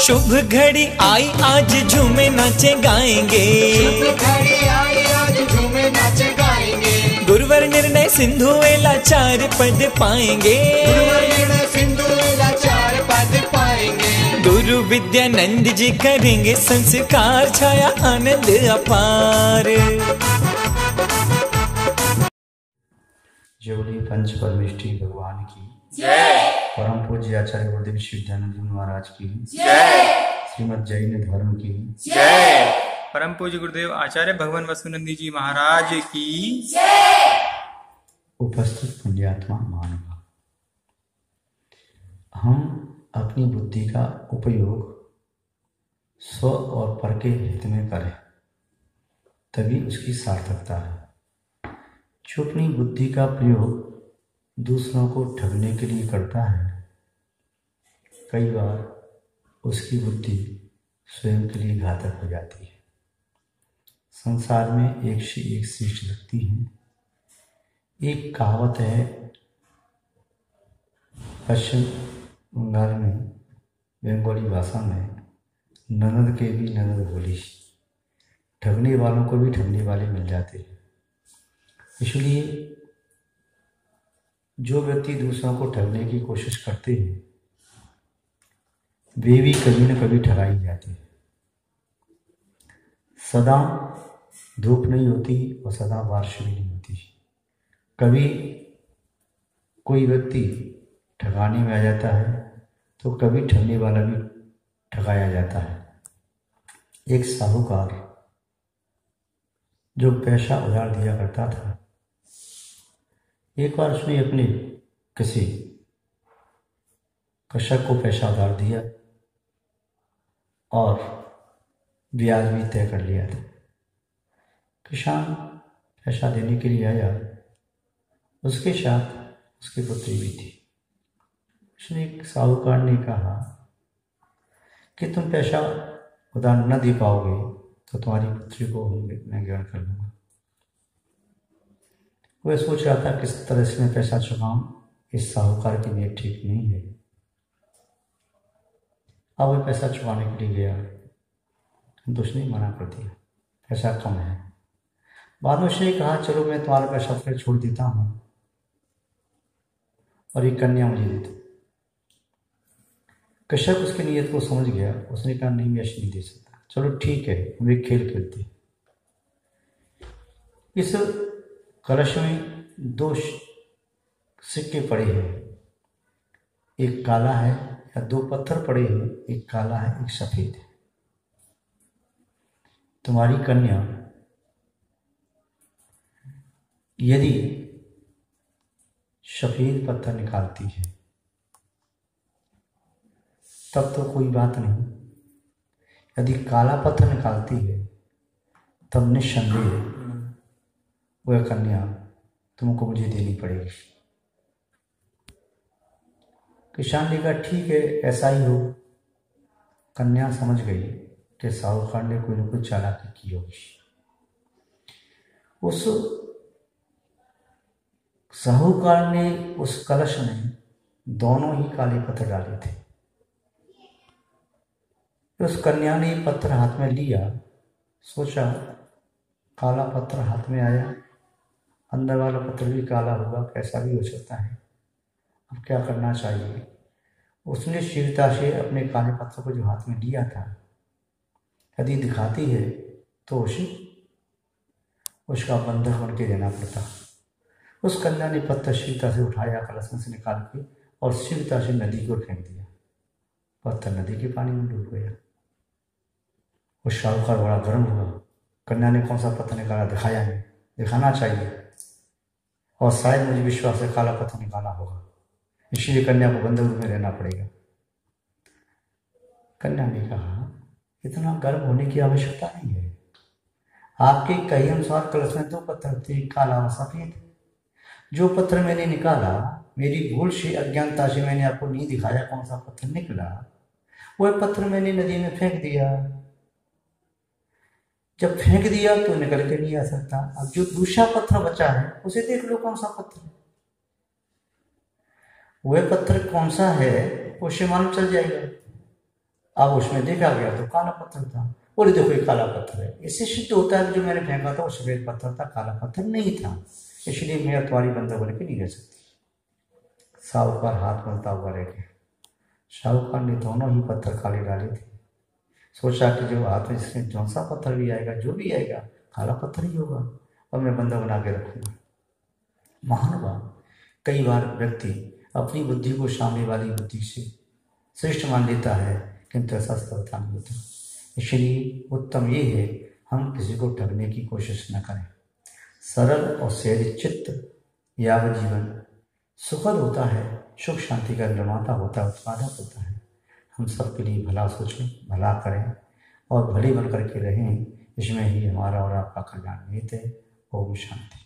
शुभ घड़ी आई आज झूमे नाचे गाएंगे, शुभ घड़ी आई आज झूमे नाचे गाएंगे। गुरुवर निर्णय सिंधु वेला 4 पद पाएंगे, गुरुवर निर्णय सिंधु वेला 4 पद पाएंगे। गुरु विद्यानंद जी करेंगे संस्कार, छाया आनंद अपार। जोड़ी पंच परमेष्ठी भगवान की जय। परम पूज्य आचार्य गुरुदेव विश्वविद्यानंद जी महाराज की जय। श्रीमद जैन धर्म की जय। परम पूज्य गुरुदेव आचार्य भगवान वसुनंदी जी महाराज की जय। उपस्थित पुण्यात्मा मानव, हम अपनी बुद्धि का उपयोग स्व और पर के हित में करें तभी उसकी सार्थकता है। जो अपनी बुद्धि का प्रयोग दूसरों को ठगने के लिए करता है, कई बार उसकी बुद्धि स्वयं के लिए घातक हो जाती है। संसार में एक से एक श्रेष्ठ लगती है। एक कहावत है पश्चिम बंगाल में, बंगाली भाषा में, ननद के भी ननद बोली, ठगने वालों को भी ठगने वाले मिल जाते हैं। इसलिए जो व्यक्ति दूसरों को ठगने की कोशिश करते हैं वे भी कभी न कभी ठगाई जाते हैं। सदा धूप नहीं होती और सदा बारिश भी नहीं होती। कभी कोई व्यक्ति ठगाने में आ जाता है तो कभी ठगने वाला भी ठगाया जाता है। एक साहूकार जो पैसा उधार दिया करता था, एक बार उसने अपने किसी कृषक को पैसा उधार दिया और ब्याज भी तय कर लिया था। किसान पैसा देने के लिए आया, उसके साथ उसकी पुत्री भी थी। उसने साहूकार ने कहा कि तुम पैसा उधार न दे पाओगे तो तुम्हारी पुत्री को मैं ग्रहण कर लूँगा। वह सोच रहा था किस तरह से मैं पैसा चुकाऊं, इस साहूकार की नीयत ठीक नहीं है। अब वह पैसा चुकाने के लिए गया तो उसने मना कर दिया, पैसा कम है। बाद में उसने कहा चलो मैं तुम्हारा पैसा फिर छोड़ देता हूँ और एक कन्या मुझे दे दो। कृषक उसकी नीयत को समझ गया, उसने कहा नहीं मैं ऐसे नहीं दे सकता, चलो ठीक है हम एक खेल खेलते। इस कलश में 2 सिक्के पड़े हैं, एक काला है, या 2 पत्थर पड़े हैं, एक काला है एक सफेद है। तुम्हारी कन्या यदि सफेद पत्थर निकालती है तब तो कोई बात नहीं, यदि काला पत्थर निकालती है तब निस्संदेह वह कन्या तुमको मुझे देनी पड़ेगी। किसान ने कहा ठीक है ऐसा ही हो। कन्या समझ गई कि साहूकार ने कोई न कोई चालाकी की होगी। उस साहूकार ने उस कलश में दोनों ही काले पत्थर डाले थे। उस कन्या ने पत्थर हाथ में लिया, सोचा काला पत्थर हाथ में आया, अंदर वाला पत्थर भी काला होगा, कैसा भी हो सकता है, अब क्या करना चाहिए। उसने शीघ्रता से अपने काले पत्थर को जो हाथ में लिया था, यदि दिखाती है तो उसे उसका बंधक बन के रहना पड़ता। उस कन्या ने पत्थर शीघ्रता से उठाया, कलश में से निकाल के और शीघ्रता से नदी की ओर फेंक दिया। पत्थर नदी के पानी में डूब गया। उस साहूकार बड़ा गर्म हुआ, कन्या ने कौन सा पत्थर निकाला दिखाया नहीं, दिखाना चाहिए और शायद मुझे विश्वास है काला पत्थर निकाला होगा, इसलिए कन्या को बंधक रूप में रहना पड़ेगा। कन्या ने कहा इतना गर्म होने की आवश्यकता नहीं है, आपके कहे अनुसार कलश में 2 पत्थर थे, काला और सफेद। जो पत्थर मैंने निकाला मेरी भूल से, अज्ञानता से मैंने आपको नहीं दिखाया कौन सा पत्थर निकला, वह पत्थर मैंने नदी में फेंक दिया। जब फेंक दिया तो निकल के नहीं आ सकता। अब जो दूसरा पत्थर बचा है उसे देख लो कौन सा पत्थर है। वह पत्थर कौन सा है उसे मालूम चल जाएगा। अब उसमें देखा गया तो काला पत्थर था। बोले देखो ये काला पत्थर है। इससे सिद्ध होता है कि जो मैंने फेंका था वो सफेद पत्थर था, काला पत्थर नहीं था। इसलिए मेरा तुम्हारी बंदा बन के नहीं रह सकती। साहूकार हाथ मलता हुआ रह गया। साहूकार ने दोनों ही पत्थर काले डाले थे। सोचा कि जो हाथ में इसमें जौन सा पत्थर भी आएगा, जो भी आएगा, काला पत्थर ही होगा और मैं बंदा बना के रखूंगा। महानुभाव, कई बार व्यक्ति अपनी बुद्धि को सामने वाली बुद्धि से श्रेष्ठ मान लेता है, किंतु ऐसा सफलता नहीं होता। इसलिए उत्तम ये है हम किसी को ठगने की कोशिश न करें। सरल और सहज चित्त यावत जीवन सुखद होता है, सुख शांति का निर्माता होता है, उत्पादक होता है। हम सबके लिए भला सोचें, भला करें और भले बन करके रहें। इसमें ही हमारा और आपका कल्याण निहित है। ओम शांति।